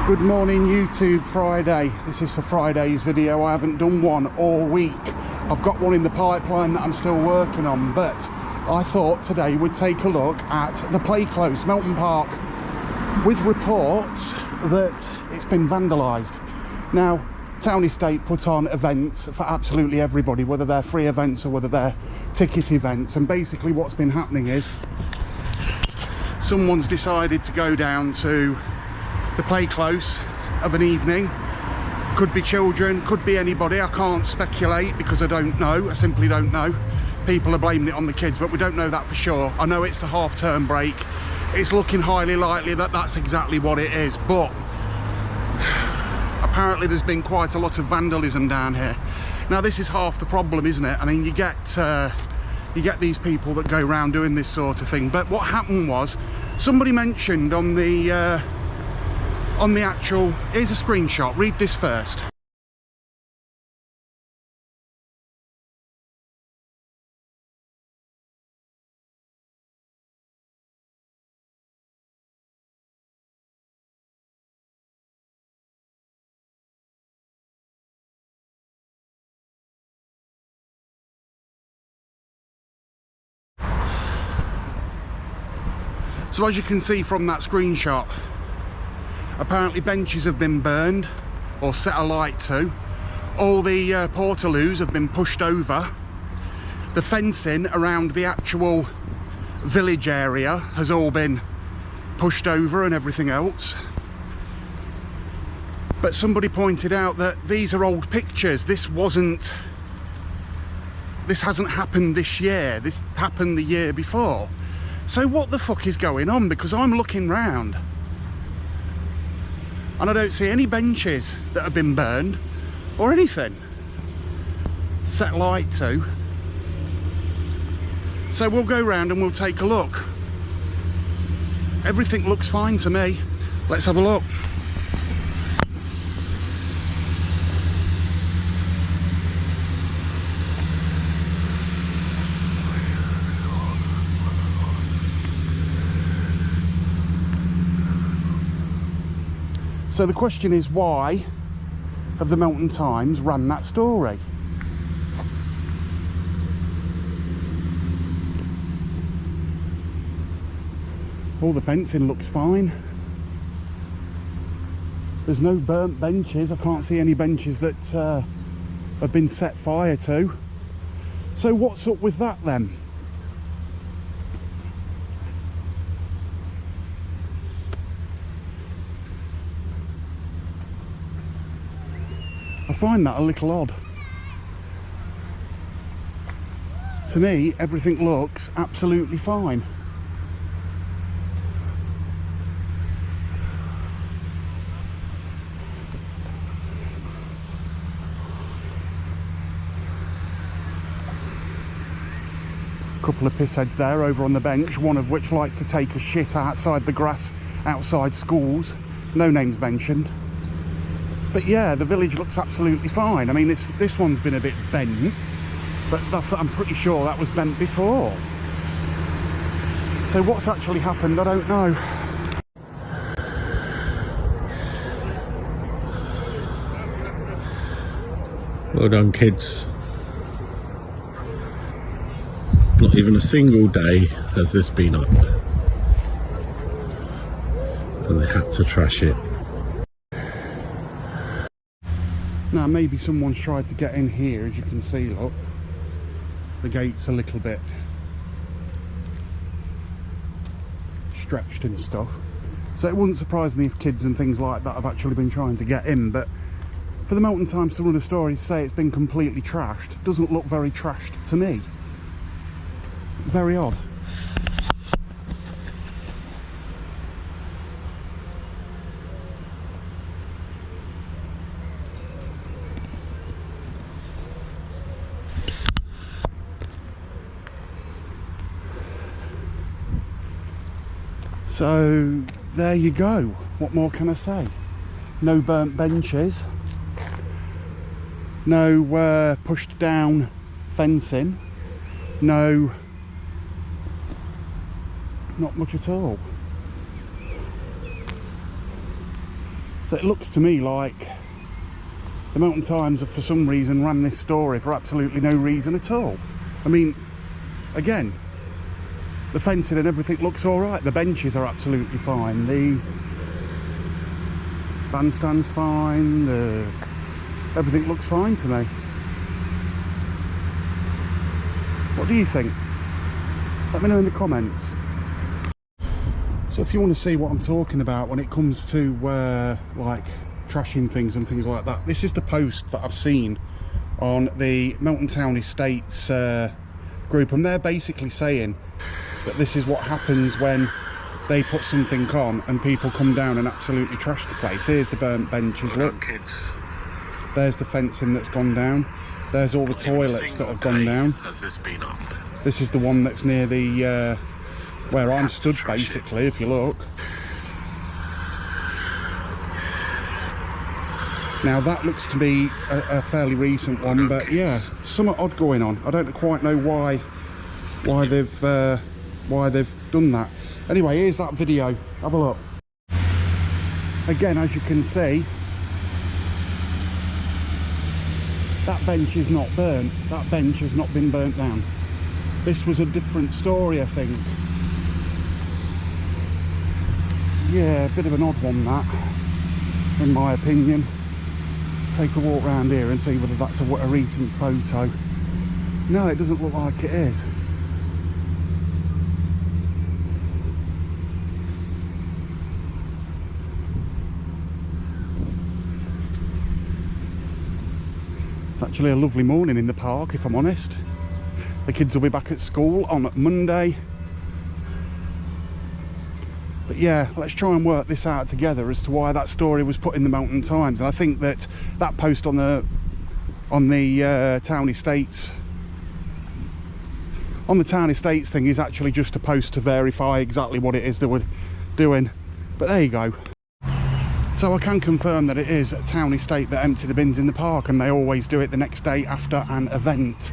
Good morning YouTube. Friday. This is for Friday's video. I haven't done one all week. I've got one in the pipeline that I'm still working on, but I thought today we'd take a look at the play close, Melton Park, with reports that it's been vandalised. Now, Town Estate put on events for absolutely everybody, whether they're free events or whether they're ticket events, and basically what's been happening is someone's decided to go down to the play close of an evening. Could be children, could be anybody. I can't speculate because I don't know. I simply don't know. People are blaming it on the kids, but we don't know that for sure. I know it's the half-term break. It's looking highly likely that that's exactly what it is, but apparently there's been quite a lot of vandalism down here. Now this is half the problem, isn't it? I mean, you get these people that go around doing this sort of thing, but what happened was somebody mentioned on the actual, here's a screenshot, read this first. So as you can see from that screenshot, apparently benches have been burned or set alight to. All the portaloos have been pushed over. The fencing around the actual village area has all been pushed over and everything else. But somebody pointed out that these are old pictures. This hasn't happened this year. This happened the year before. So what the fuck is going on? Because I'm looking round and I don't see any benches that have been burned or anything set light to. So we'll go round and we'll take a look. Everything looks fine to me. Let's have a look. So the question is, why have the Melton Times ran that story? All the fencing looks fine. There's no burnt benches. I can't see any benches that have been set fire to. So what's up with that then? I find that a little odd. To me, everything looks absolutely fine. Couple of pissheads there over on the bench, one of which likes to take a shit outside the grass outside schools. No names mentioned. But yeah, the village looks absolutely fine. I mean, this one's been a bit bent, but I'm pretty sure that was bent before. So what's actually happened, I don't know. Well done, kids. Not even a single day has this been up. And they had to trash it. Now maybe someone's tried to get in here. As you can see, look, the gate's a little bit stretched and stuff, so it wouldn't surprise me if kids and things like that have actually been trying to get in. But for the Melton Times to run a story to say it's been completely trashed doesn't look very trashed to me. Very odd. So there you go. What more can I say? No burnt benches, no pushed down fencing, no, not much at all. So it looks to me like the Melton Times have for some reason ran this story for absolutely no reason at all. I mean, again, the fencing and everything looks all right. The benches are absolutely fine. The bandstand's fine. Everything looks fine to me. What do you think? Let me know in the comments. So if you want to see what I'm talking about when it comes to like trashing things and things like that, this is the post that I've seen on the Melton Town Estates group, and they're basically saying that this is what happens when they put something on and people come down and absolutely trash the place. Here's the burnt benches, look. There's the fencing that's gone down. There's all the toilets that have gone down. Has this been up? This is the one that's near the where I'm stood, basically, if you look. Now that looks to be a fairly recent one, but yeah, something odd going on. I don't quite know why they've done that. Anyway, here's that video. Have a look. Again, as you can see, that bench is not burnt. That bench has not been burnt down. This was a different story, I think. Yeah, a bit of an odd one, that, in my opinion. Let's take a walk around here and see whether that's a recent photo. No, it doesn't look like it is. It's actually a lovely morning in the park, if I'm honest. The kids will be back at school on Monday. But yeah, let's try and work this out together as to why that story was put in the Melton Times. And I think that post on the Town Estates, on the Town Estates thing, is actually just a post to verify exactly what it is they were doing. But there you go. So I can confirm that it is a Town Estate that empty the bins in the park, and they always do it the next day after an event.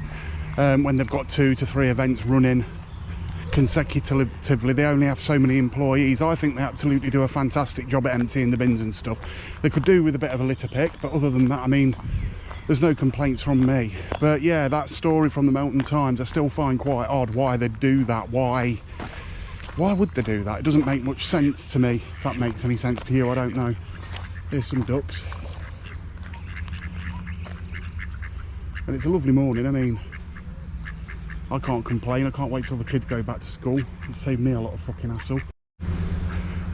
When they've got 2 to 3 events running consecutively. They only have so many employees. I think they absolutely do a fantastic job at emptying the bins and stuff. They could do with a bit of a litter pick, but other than that, I mean, there's no complaints from me. But yeah, that story from the Melton Times I still find quite odd why they do that. Why would they do that? It doesn't make much sense to me. If that makes any sense to you, I don't know. Here's some ducks, and it's a lovely morning. I mean, I can't complain. I can't wait till the kids go back to school. It saved me a lot of fucking hassle.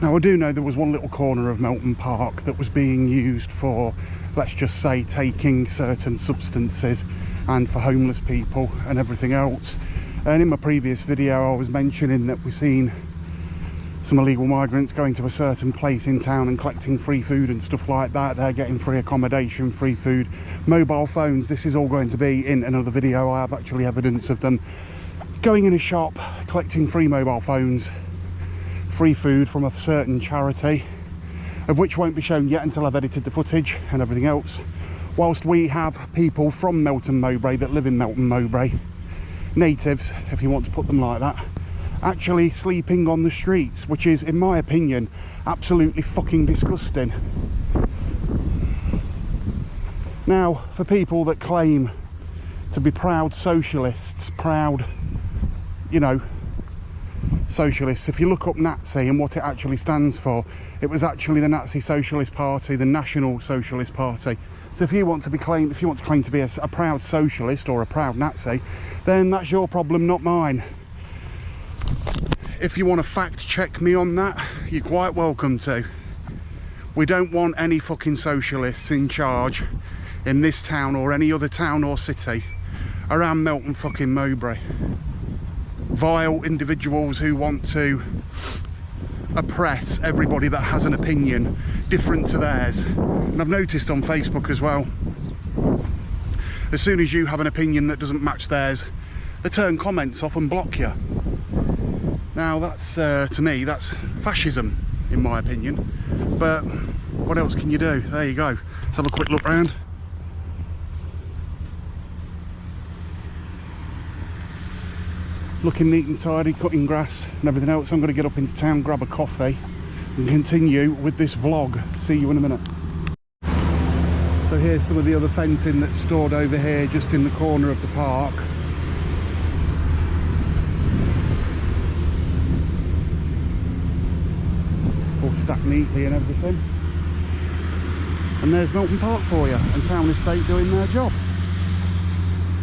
Now, I do know there was one little corner of Melton Park that was being used for, let's just say, taking certain substances and for homeless people and everything else. And in my previous video, I was mentioning that we've seen some illegal migrants going to a certain place in town and collecting free food and stuff like that. They're getting free accommodation, free food, mobile phones. This is all going to be in another video. I have actually evidence of them going in a shop, collecting free mobile phones, free food from a certain charity, of which won't be shown yet until I've edited the footage and everything else. Whilst we have people from Melton Mowbray that live in Melton Mowbray, natives, if you want to put them like that, actually sleeping on the streets, which is, in my opinion, absolutely fucking disgusting. Now, for people that claim to be proud socialists, proud, you know, socialists, if you look up Nazi and what it actually stands for, it was actually the Nazi Socialist Party, the National Socialist Party. So if you want to claim to be a proud socialist or a proud Nazi, then that's your problem, not mine. If you want to fact check me on that, you're quite welcome to. We don't want any fucking socialists in charge in this town or any other town or city around Melton fucking Mowbray. Vile individuals who want to oppress everybody that has an opinion different to theirs. And I've noticed on Facebook as well, as soon as you have an opinion that doesn't match theirs, they turn comments off and block you. Now that's, to me, that's fascism, in my opinion. But what else can you do? There you go. Let's have a quick look round. Looking neat and tidy, cutting grass and everything else. I'm going to get up into town, grab a coffee and continue with this vlog. See you in a minute. So here's some of the other fencing that's stored over here just in the corner of the park. All stacked neatly and everything. And there's Melton Park for you, and Town Estate doing their job.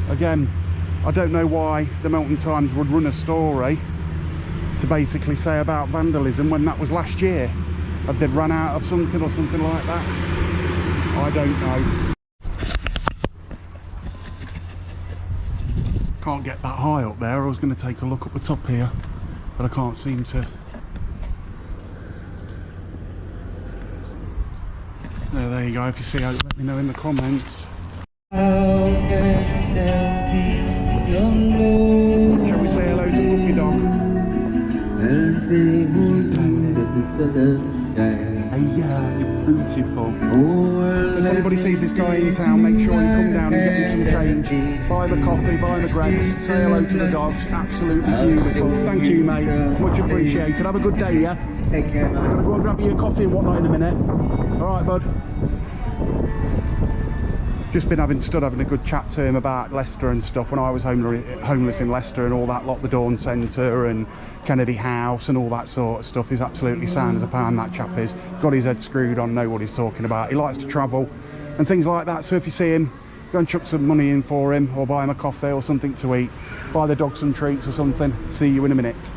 Again, I don't know why the Melton Times would run a story to basically say about vandalism when that was last year. Had they run out of something or something like that? I don't know. Can't get that high up there. I was going to take a look up the top here, but I can't seem to. There you go. If you see it, let me know in the comments. Shall we say hello to Puppy Dog? Yeah, you're beautiful. So if anybody sees this guy in town, make sure you come down and get him some change. Buy him a coffee, buy him a Greggs, say hello to the dogs. Absolutely beautiful. Thank you, mate. Much appreciated. Have a good day, yeah? Take care, man. I'm going to go and grab you a coffee and whatnot in a minute. Alright, bud. Just been having a good chat to him about Leicester and stuff when I was homeless in Leicester and all that lot, the Dawn Centre and Kennedy House and all that sort of stuff. He's absolutely sound as a pound, that chap is. Got his head screwed on, know what he's talking about. He likes to travel and things like that, so if you see him, go and chuck some money in for him or buy him a coffee or something to eat. Buy the dog some treats or something. See you in a minute.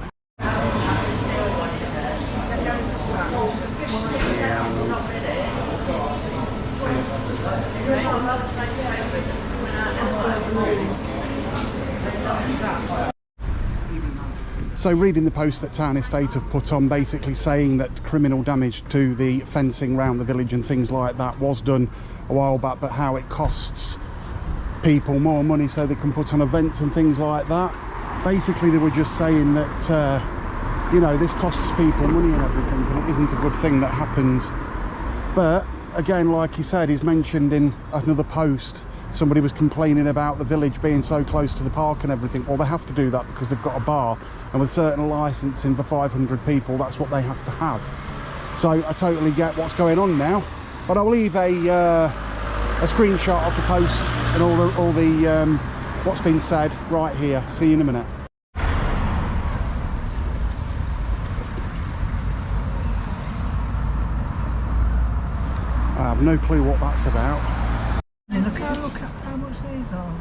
So reading the post that Town Estate have put on, basically saying that criminal damage to the fencing around the village and things like that was done a while back, but how it costs people more money so they can put on events and things like that. Basically they were just saying that you know, this costs people money and everything, and it isn't a good thing that happens. But again, like he said, he's mentioned in another post, somebody was complaining about the village being so close to the park and everything. Well, they have to do that because they've got a bar, and with certain licensing for 500 people, that's what they have to have. So I totally get what's going on now, but I'll leave a screenshot of the post and all the what's been said right here. See you in a minute. I have no clue what that's about. Look at how much these are.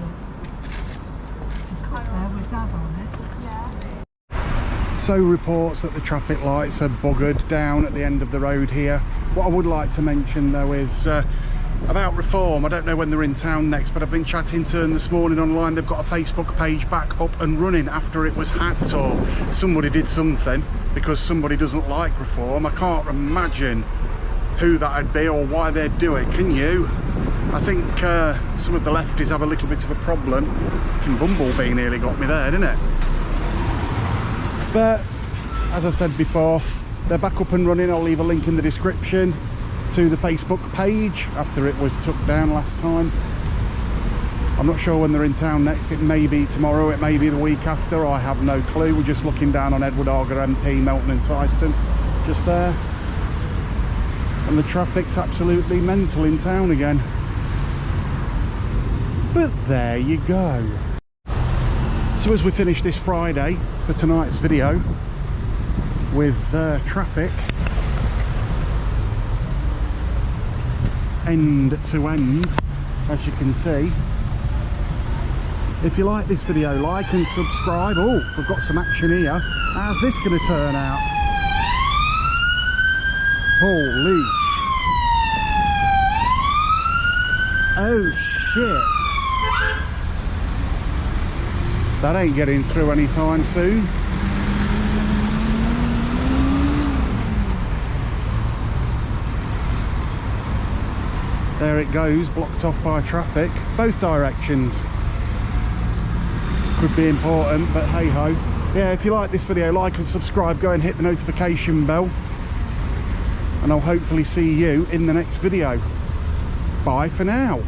It's a cup there with Dad on it. Yeah. So reports that the traffic lights are buggered down at the end of the road here. What I would like to mention though is about Reform. I don't know when they're in town next, but I've been chatting to them this morning online. They've got a Facebook page back up and running after it was hacked, or somebody did something, because somebody doesn't like Reform. I can't imagine who that'd be or why they'd do it, can you? I think some of the lefties have a little bit of a problem. Fucking Bumblebee nearly got me there, didn't it? But as I said before, they're back up and running. I'll leave a link in the description to the Facebook page after it was took down last time. I'm not sure when they're in town next. It may be tomorrow, it may be the week after, I have no clue. We're just looking down on Edward Arger MP, Melton and Syston, just there. And the traffic's absolutely mental in town again. But there you go. So as we finish this Friday for tonight's video with traffic end to end, as you can see. If you like this video, like and subscribe. Oh, we've got some action here. How's this going to turn out? Holy oh shit, that ain't getting through anytime soon. There it goes, blocked off by traffic, both directions. Could be important, but hey ho. Yeah, if you like this video, like and subscribe, go and hit the notification bell, and I'll hopefully see you in the next video. Bye for now.